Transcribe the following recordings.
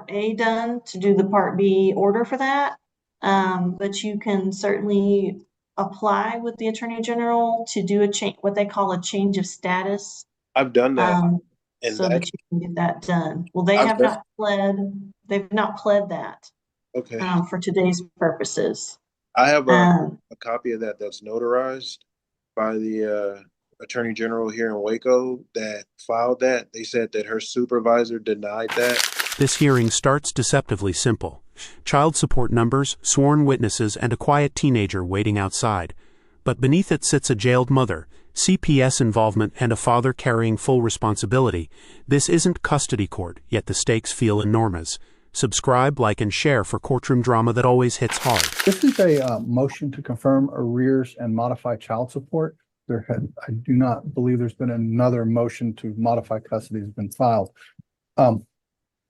Part A done to do the Part B order for that. But you can certainly apply with the Attorney General to do a change, what they call a change of status, I've done that, um, and so that that you can get that done. Well, they I've have done. not pled, they've not pled that, Okay, for today's purposes. I have Um, a copy of that that's notarized by the Attorney General here in Waco that filed that. They said that her supervisor denied that. This hearing starts deceptively simple. Child support numbers, sworn witnesses, and a quiet teenager waiting outside. But beneath it sits a jailed mother, CPS involvement, and a father carrying full responsibility. This isn't custody court, yet the stakes feel enormous. Subscribe, like, and share for courtroom drama that always hits hard. This is a motion to confirm arrears and modify child support. I do not believe there's been another motion to modify custody has been filed.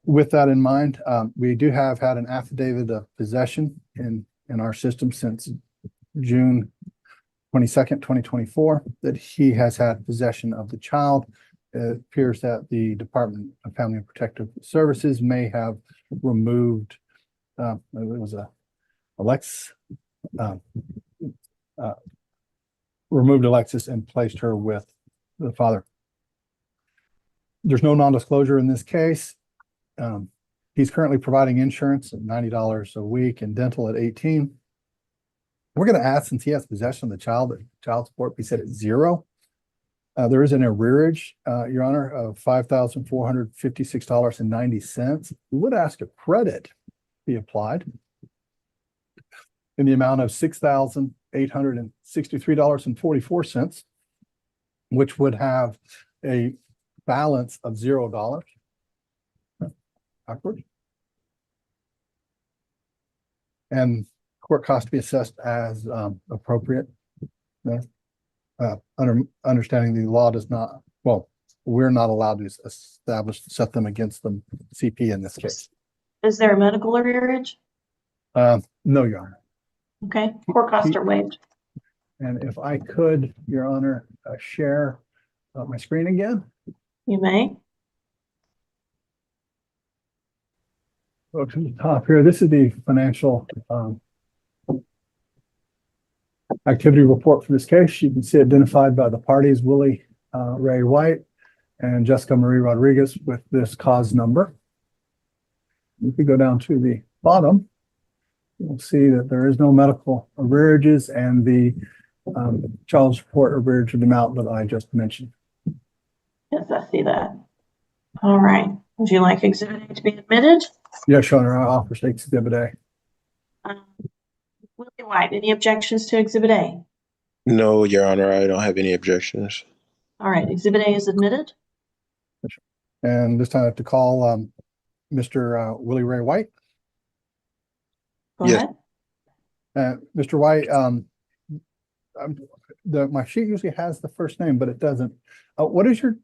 With that in mind, we do have had an affidavit of possession in our system since June 22nd, 2024, that he has had possession of the child. It appears that the Department of Family and Protective Services may have removed, it was removed Alexis and placed her with the father. There's no non-disclosure in this case. He's currently providing insurance at $90 a week and dental at $18. We're going to ask, since he has possession of the child, that child support be set at $0. There is an arrearage, Your Honor, of $5,456.90. We would ask a credit be applied in the amount of $6,863.44, which would have a balance of $0. Backward. And court cost to be assessed as appropriate. Understanding the law does not, well, we're not allowed to set them against the CP in this case. is there a medical arrearage? No, Your Honor. Okay, court costs are waived. And if I could, Your Honor, share my screen again. You may. Go to the top here. This is the financial activity report for this case. You can see identified by the parties, Willie Ray White and Jessica Marie Rodriguez, with this cause number. If we go down to the bottom, you'll see that there is no medical arrearages and the child support arrearage amount that I just mentioned. Yes, I see that. All right. Would you like Exhibit A to be admitted? Yes, Your Honor, I offer State's Exhibit A. Willie White, any objections to Exhibit A? No, Your Honor, I don't have any objections. All right, Exhibit A is admitted. And this time I have to call Mr. Willie Ray White. Go Yes. ahead. Mr. White, my sheet usually has the first name, but it doesn't. What is your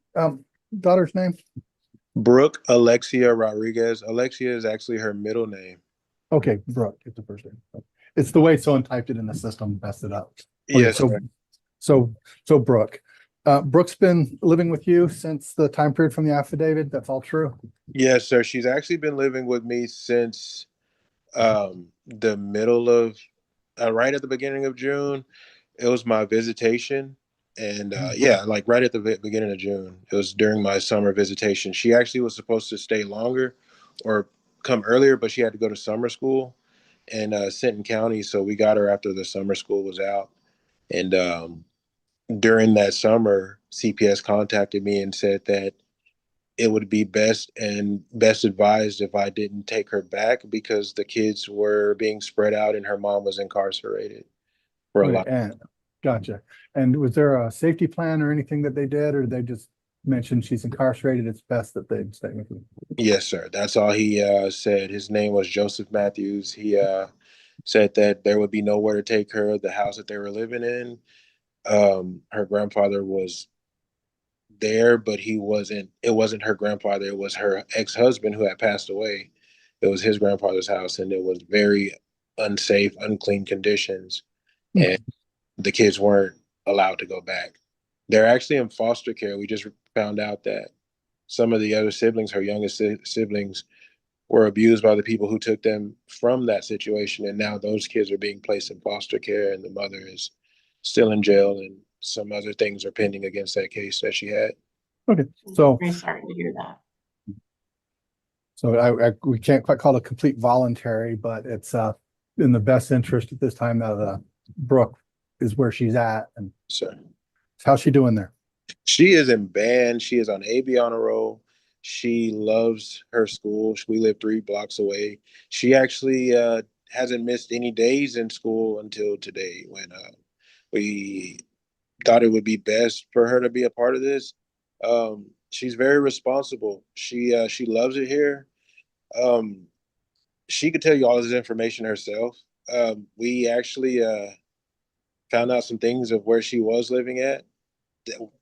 daughter's name? Brooke Alexia Rodriguez. Alexia is actually her middle name. Okay, Brooke is the first name. It's the way someone typed it in the system, messed it up. Okay, Yes. so Brooke. Brooke's been living with you since the time period from the affidavit. That's all true? Yes, sir. She's actually been living with me since the middle of right at the beginning of June. It was my visitation. And yeah, like right at the beginning of June, it was during my summer visitation. She actually was supposed to stay longer or come earlier, but she had to go to summer school in Sinton County. So we got her after the summer school was out. And during that summer, CPS contacted me and said that it would be best advised if I didn't take her back because the kids were being spread out and her mom was incarcerated for a lot. And gotcha. And was there a safety plan or anything that they did, or they just mentioned she's incarcerated, it's best that they stay with you? Yes, sir. That's all he said. His name was Joseph Matthews. He said that there would be nowhere to take her. The house that they were living in, her grandfather was there, but it wasn't her grandfather. It was her ex-husband who had passed away. It was his grandfather's house, and it was very unsafe, unclean conditions. And the kids weren't allowed to go back. They're actually in foster care. We just found out that some of the other siblings, her youngest siblings, were abused by the people who took them from that situation. And now those kids are being placed in foster care, and the mother is still in jail, and some other things are pending against that case that she had. Okay, so Very sorry to hear that. we can't quite call it complete voluntary, but it's in the best interest at this time that Brooke is where she's at, and So how's she doing there? she is in band. She is on AB honor roll. She loves her school. We live 3 blocks away. She actually hasn't missed any days in school until today, when we thought it would be best for her to be a part of this. She's very responsible. She loves it here. She could tell you all this information herself. We actually found out some things of where she was living at,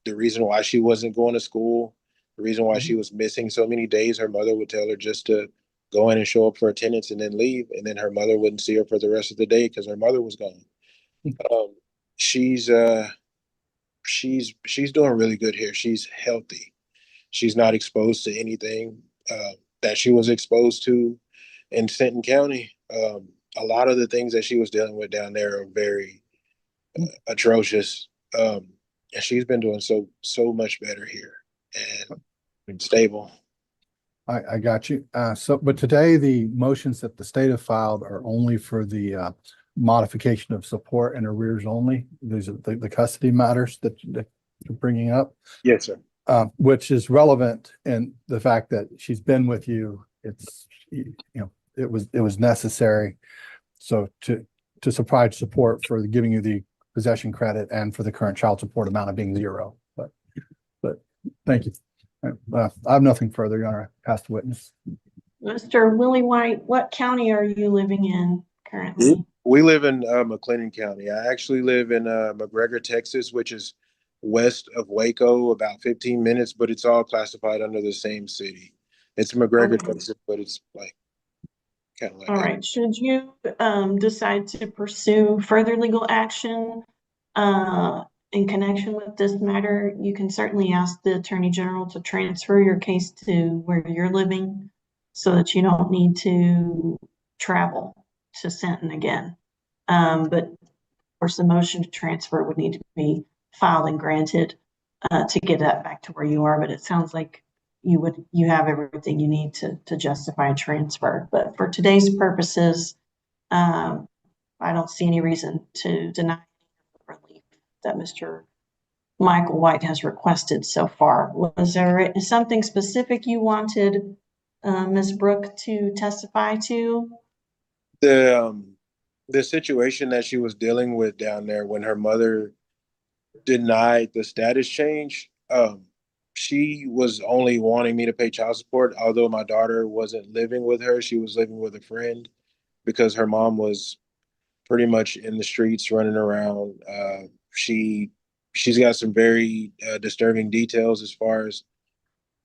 the reason why she wasn't going to school, the reason why she was missing so many days. Her mother would tell her just to go in and show up for attendance and then leave, and then her mother wouldn't see her for the rest of the day because her mother was gone. She's doing really good here. She's healthy. She's not exposed to anything that she was exposed to in Stanton County. A lot of the things that she was dealing with down there are very atrocious. And she's been doing so much better here and stable. I got you. But today the motions that the state have filed are only for the modification of support and arrears only. These are the custody matters that you're bringing up. Yes, sir. Which is relevant in the fact that she's been with you. It's, it was necessary. So to provide support for giving you the possession credit and for the current child support amount of being 0. But thank you. I have nothing further, Your Honor. I pass the witness. Mr. Willie White, what county are you living in currently? We live in McLennan County. I actually live in McGregor, Texas, which is west of Waco, about 15 minutes, but it's all classified under the same city. It's McGregor, Okay. Texas, but it's like kind of like All that. right. Should you decide to pursue further legal action in connection with this matter, you can certainly ask the Attorney General to transfer your case to where you're living so that you don't need to travel to Stanton again. But of course, the motion to transfer would need to be filed and granted to get that back to where you are. But it sounds like you have everything you need to justify a transfer. But for today's purposes, I don't see any reason to deny the relief that Mr. Michael White has requested so far. Was there something specific you wanted Ms. Brooke to testify to? The situation that she was dealing with down there when her mother denied the status change, she was only wanting me to pay child support. Although my daughter wasn't living with her, she was living with a friend because her mom was pretty much in the streets running around. She's got some very disturbing details as far as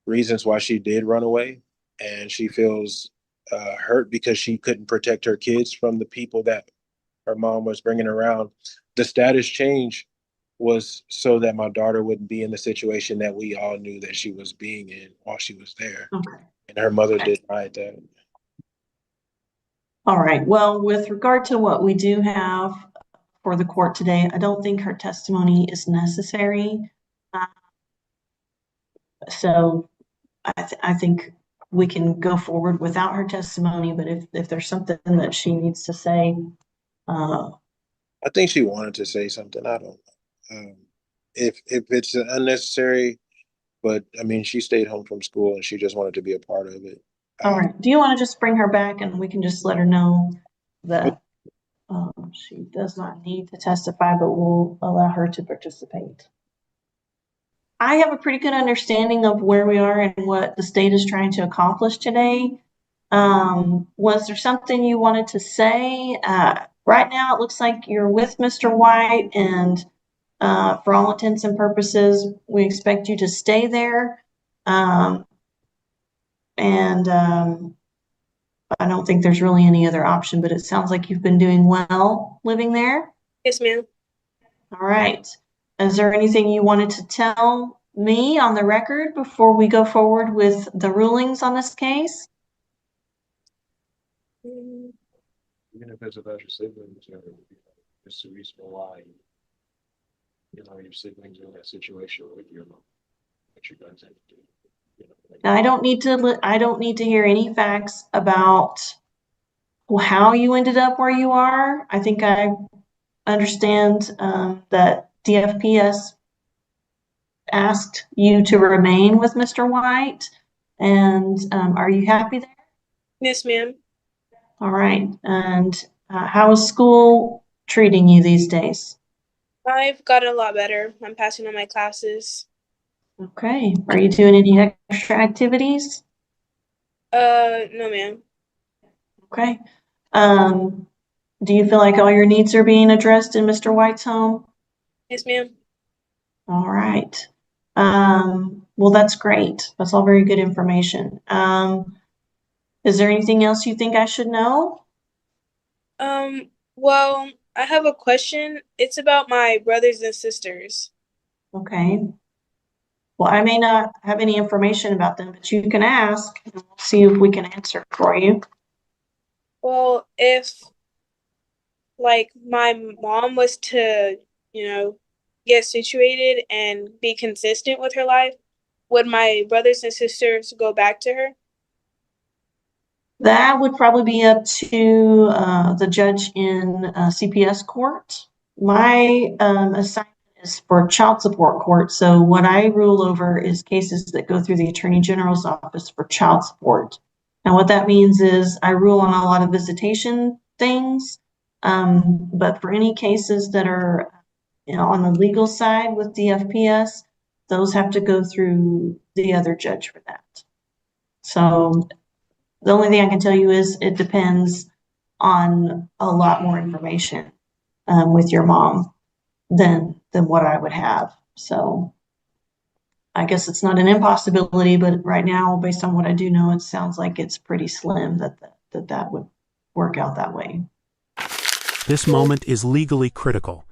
reasons why she did run away, and she feels hurt because she couldn't protect her kids from the people that her mom was bringing around. The status change was so that my daughter wouldn't be in the situation that we all knew that she was being in while she was there. Okay. And her mother denied that. All right. Well, with regard to what we do have for the court today, I don't think her testimony is necessary. So I think we can go forward without her testimony, but if there's something that she needs to say. I think she wanted to say something. I don't know. If it's unnecessary, but I mean, she stayed home from school and she just wanted to be a part of it. All right. Do you want to just bring her back and we can just let her know that she does not need to testify, but we'll allow her to participate? I have a pretty good understanding of where we are and what the state is trying to accomplish today. Was there something you wanted to say? Right now, it looks like you're with Mr. White, and for all intents and purposes, we expect you to stay there. I don't think there's really any other option, but it sounds like you've been doing well living there. Yes, ma'am. All right. Is there anything you wanted to tell me on the record before we go forward with the rulings on this case? Mm, Even if it's about your siblings, or it's the reason why your siblings are in that situation with your mom. What you guys have to do. Now, I don't need to hear any facts about how you ended up where you are. I think I understand that DFPS asked you to remain with Mr. White. And are you happy there? yes, ma'am. All right. And how is school treating you these days? I've gotten a lot better. I'm passing all my classes. Okay. Are you doing any extra activities? No, ma'am. Okay. Do you feel like all your needs are being addressed in Mr. White's home? Yes, ma'am. All right. Well, that's great. That's all very good information. Is there anything else you think I should know? Well, I have a question. It's about my brothers and sisters. Okay. Well, I may not have any information about them, but you can ask and we'll see if we can answer it for you. Well, if like my mom was to, get situated and be consistent with her life, would my brothers and sisters go back to her? That would probably be up to the judge in CPS court. My assignment is for child support court. So what I rule over is cases that go through the Attorney General's office for child support. And what that means is I rule on a lot of visitation things. But for any cases that are on the legal side with DFPS, those have to go through the other judge for that. So the only thing I can tell you is it depends on a lot more information with your mom than what I would have. So I guess it's not an impossibility, but right now, based on what I do know, it sounds like it's pretty slim that would work out that way. This moment is legally critical.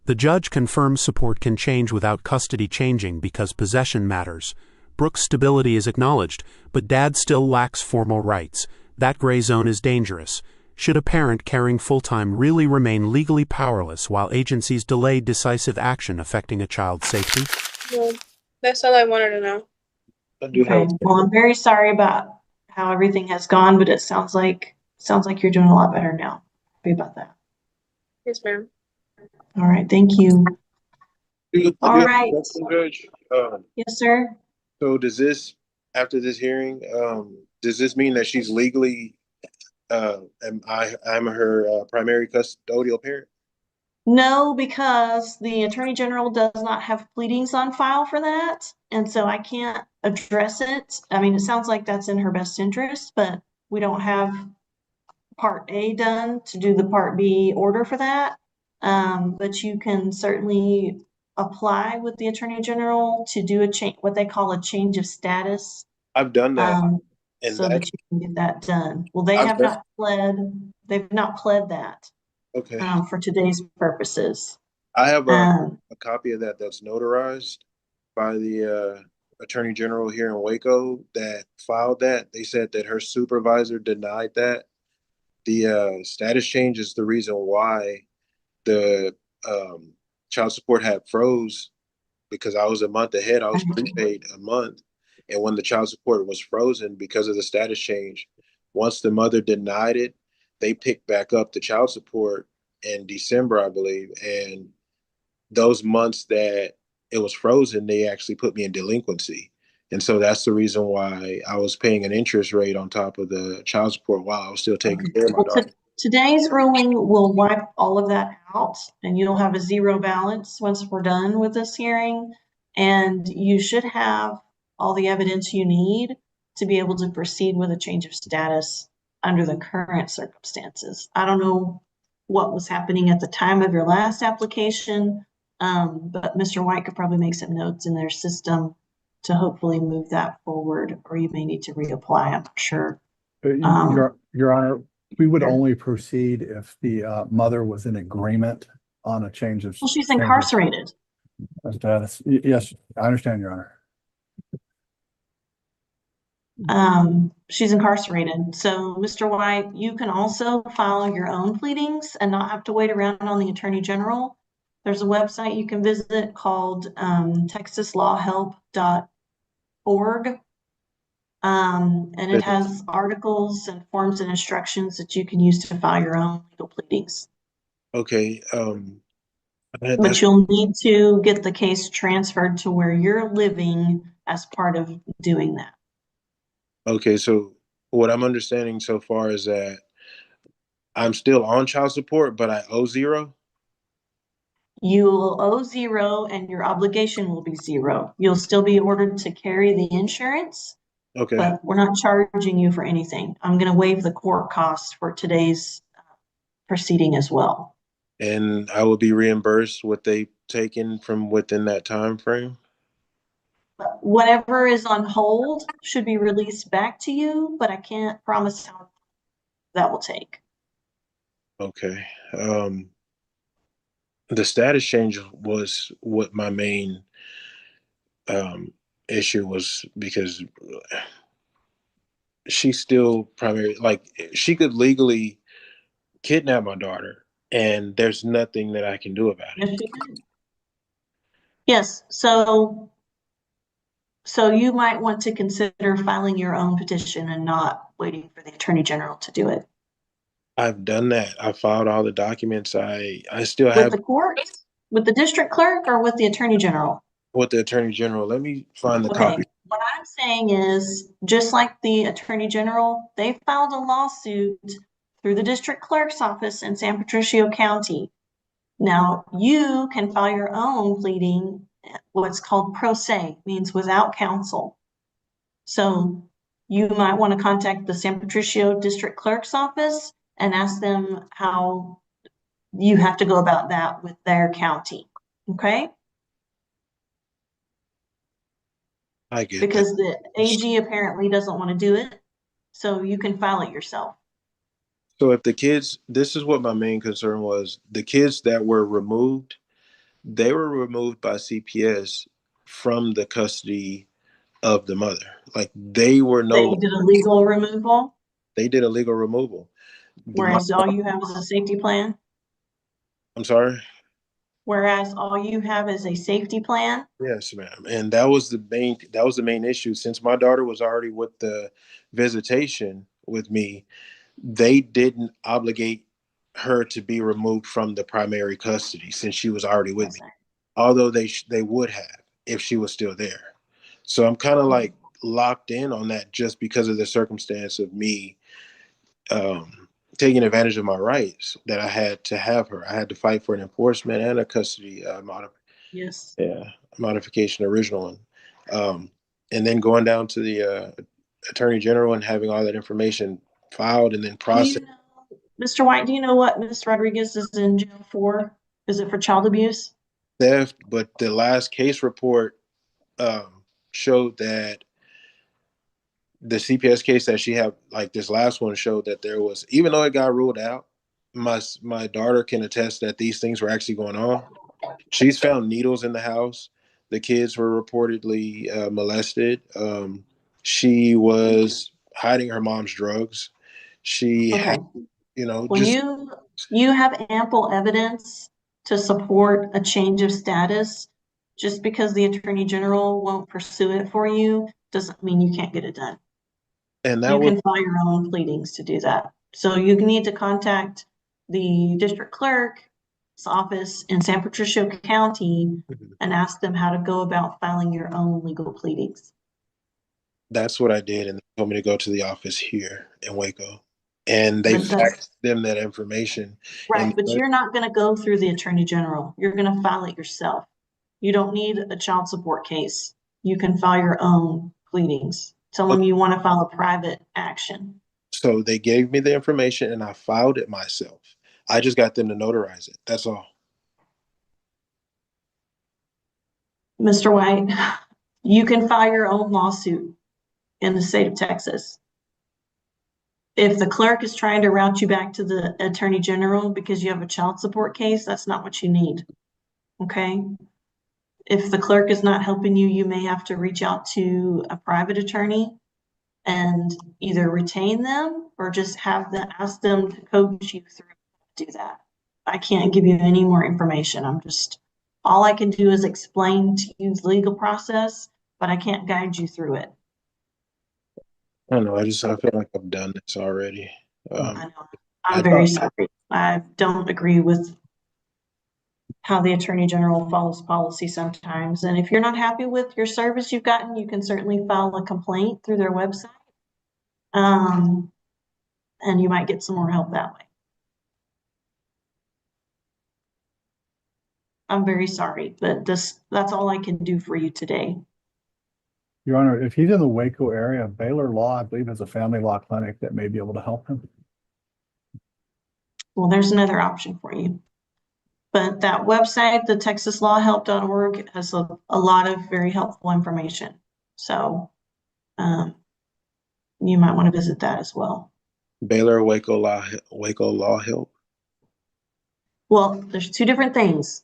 The judge confirms support can change without custody changing because possession matters. Brooke's stability is acknowledged, but Dad still lacks formal rights. That gray zone is dangerous. Should a parent caring full-time really remain legally powerless while agencies delay decisive action affecting a child's safety? No, that's all I wanted to know. Okay. Well, I'm very sorry about how everything has gone, but it sounds like you're doing a lot better now. Happy about that. Yes, ma'am. All right. Thank you. All right. Judge, Yes, sir. so does this, after this hearing, does this mean that she's legally, I'm her primary custodial parent? No, because the Attorney General does not have pleadings on file for that, and so I can't address it. I mean, it sounds like that's in her best interest, but we don't have Part A done to do the Part B order for that. But you can certainly apply with the Attorney General to do a change, what they call a change of status, I've done that. And so that you can get that done. Well, they I've have done- they've not pled that Okay. for today's purposes. I have Um, a copy of that that's notarized by the Attorney General here in Waco that filed that. They said that her supervisor denied that. The status change is the reason why the child support had froze, because I was a month ahead. I was prepaid a month. And when the child support was frozen because of the status change, once the mother denied it, they picked back up the child support in December, I believe. And those months that it was frozen, they actually put me in delinquency. And so that's the reason why I was paying an interest rate on top of the child support while I was still taking care of my daughter. Today's ruling will wipe all of that out, and you'll have a zero balance once we're done with this hearing. And you should have all the evidence you need to be able to proceed with a change of status under the current circumstances. I don't know what was happening at the time of your last application, but Mr. White could probably make some notes in their system to hopefully move that forward, or you may need to reapply. I'm not sure. Your Honor, we would only proceed if the mother was in agreement on a change of. Well, she's incarcerated. Status. Yes, I understand, Your Honor. She's incarcerated. So, Mr. White, you can also file your own pleadings and not have to wait around on the Attorney General. There's a website you can visit called texaslawhelp.org. And it has articles and forms and instructions that you can use to file your own legal pleadings. Okay. But you'll need to get the case transferred to where you're living as part of doing that. Okay, so what I'm understanding so far is that I'm still on child support, but I owe zero. You'll owe zero and your obligation will be zero. You'll still be ordered to carry the insurance, Okay. but we're not charging you for anything. I'm going to waive the court costs for today's proceeding as well. And I will be reimbursed what they've taken from within that time frame. Whatever is on hold should be released back to you, but I can't promise how that will take. Okay. The status change was what my main issue was, because she's still primary, like she could legally kidnap my daughter and there's nothing that I can do about it. Yes, you can. Yes, so you might want to consider filing your own petition and not waiting for the Attorney General to do it. I've done that. I filed all the documents. I still With have the court, with the district clerk, or with the Attorney General? with the Attorney General. Let me find the Okay, copy. what I'm saying is, just like the Attorney General, they filed a lawsuit through the district clerk's office in San Patricio County. Now, you can file your own pleading, what's called pro se, means without counsel. So you might want to contact the San Patricio District Clerk's office and ask them how you have to go about that with their county. Okay? I get Because that. the AG apparently doesn't want to do it. So you can file it yourself. So if the kids, this is what my main concern was. The kids that were removed, they were removed by CPS from the custody of the mother. Like they were They did a legal removal, they did a legal removal. whereas all you have is a safety plan. I'm sorry? Whereas all you have is a safety plan. Yes, ma'am. And that was the main issue. Since my daughter was already with the visitation with me, they didn't obligate her to be removed from the primary custody since she was already with me. Although they would have if she was still there. So I'm kind of like locked in on that just because of the circumstance of me taking advantage of my rights that I had to have her. I had to fight for an enforcement and a custody Yes. modification, original one. And then going down to the Attorney General and having all that information filed and then processed. Mr. White, do you know what Ms. Rodriguez is in jail for? Is it for child abuse? Theft, but the last case report showed that the CPS case that she had, like this last one, showed that there was, even though it got ruled out, my daughter can attest that these things were actually going on. She's found needles in the house. The kids were reportedly molested. She was hiding her mom's drugs. She Okay. had, Well, you have ample evidence to support a change of status. Just because the Attorney General won't pursue it for you doesn't mean you can't get it done. and that You was can file your own pleadings to do that. So you need to contact the district clerk's office in San Patricio County and ask them how to go about filing your own legal pleadings. that's what I did, and they told me to go to the office here in Waco, and they But faxed them that information. Right, And but you're not going to go through the Attorney General. You're going to file it yourself. You don't need a child support case. You can file your own pleadings. Tell them you want to file a private action. so they gave me the information, and I filed it myself. I just got them to notarize it. That's all. Mr. White, you can file your own lawsuit in the state of Texas. If the clerk is trying to route you back to the Attorney General because you have a child support case, that's not what you need. Okay? If the clerk is not helping you, you may have to reach out to a private attorney and either retain them or just ask them to coach you through how to do that. I can't give you any more information. All I can do is explain to you the legal process, but I can't guide you through it. I don't know. I feel like I've done this already. I know. I'm very sorry. I don't agree with how the Attorney General follows policy sometimes. And if you're not happy with your service you've gotten, you can certainly file a complaint through their website. And you might get some more help that way. I'm very sorry, but that's all I can do for you today. Your Honor, if he's in the Waco area, Baylor Law, I believe, has a family law clinic that may be able to help him. Well, there's another option for you. But that website, the texaslawhelp.org, has a lot of very helpful information. So you might want to visit that as well. Baylor Waco Law Help. Well, there's two different things.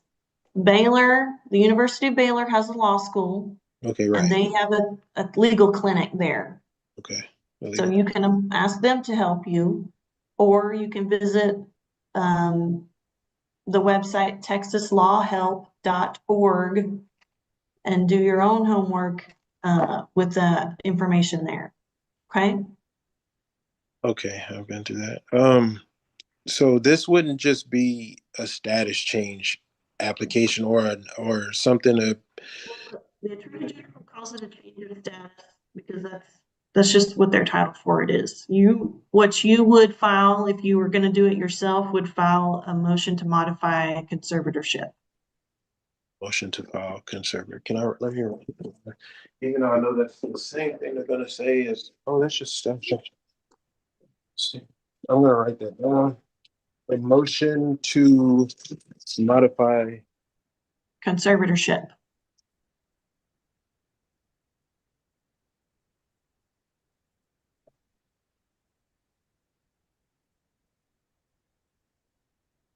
Baylor, the University of Baylor has a law school. Okay, right. And they have a legal clinic there. Okay. So you can ask them to help you, or you can visit the website texaslawhelp.org and do your own homework with the information there. Okay. Okay, I've been through that. So this wouldn't just be a status change application or something to. The Attorney General calls it a change of status because that's just what their title for it is. What you would file if you were going to do it yourself would file a motion to modify a conservatorship. Motion to file conservator. Can I let me read it? Even though I know that's the same thing they're gonna say is, oh, that's just stuff. I'm gonna write that down. A motion to modify Conservatorship.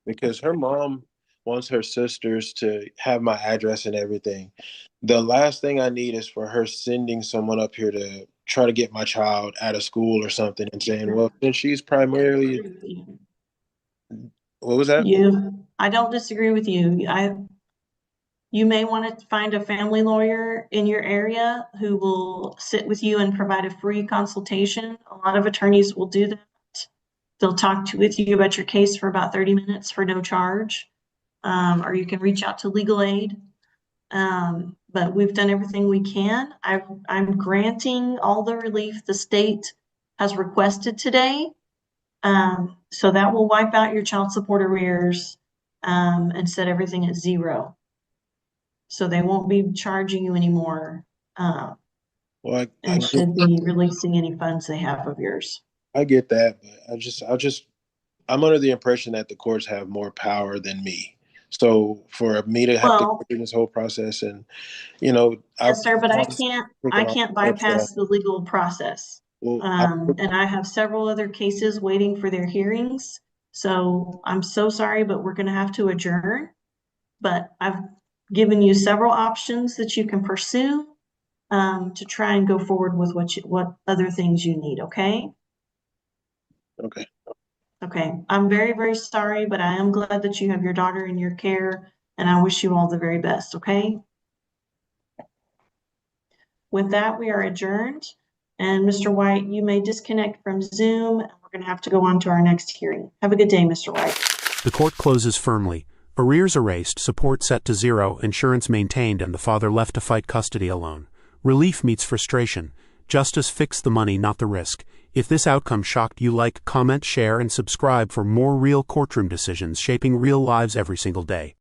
because her mom wants her sisters to have my address and everything. The last thing I need is for her sending someone up here to try to get my child out of school or something and saying, well, since she's primarily, what was that? I don't disagree with you. You may want to find a family lawyer in your area who will sit with you and provide a free consultation. A lot of attorneys will do that. They'll talk with you about your case for about 30 minutes for no charge. Or you can reach out to legal aid. But we've done everything we can. I'm granting all the relief the state has requested today. So that will wipe out your child support arrears and set everything at 0. So they won't be charging you anymore. And should be releasing any funds they have of yours. I get that, but I'm under the impression that the courts have more power than me. So for me to have to go through this whole process and, yes, sir, but I can't bypass the legal process. Well, and I have several other cases waiting for their hearings. So I'm so sorry, but we're going to have to adjourn. But I've given you several options that you can pursue to try and go forward with what other things you need. Okay. Okay. Okay. I'm very, very sorry, but I am glad that you have your daughter in your care, and I wish you all the very best. Okay. With that, we are adjourned. And Mr. White, you may disconnect from Zoom. And we're going to have to go on to our next hearing. Have a good day, Mr. White. The court closes firmly. Arrears erased, support set to 0, insurance maintained, and the father left to fight custody alone. Relief meets frustration. Justice fixed the money, not the risk. If this outcome shocked you, like, comment, share, and subscribe for more real courtroom decisions shaping real lives every single day.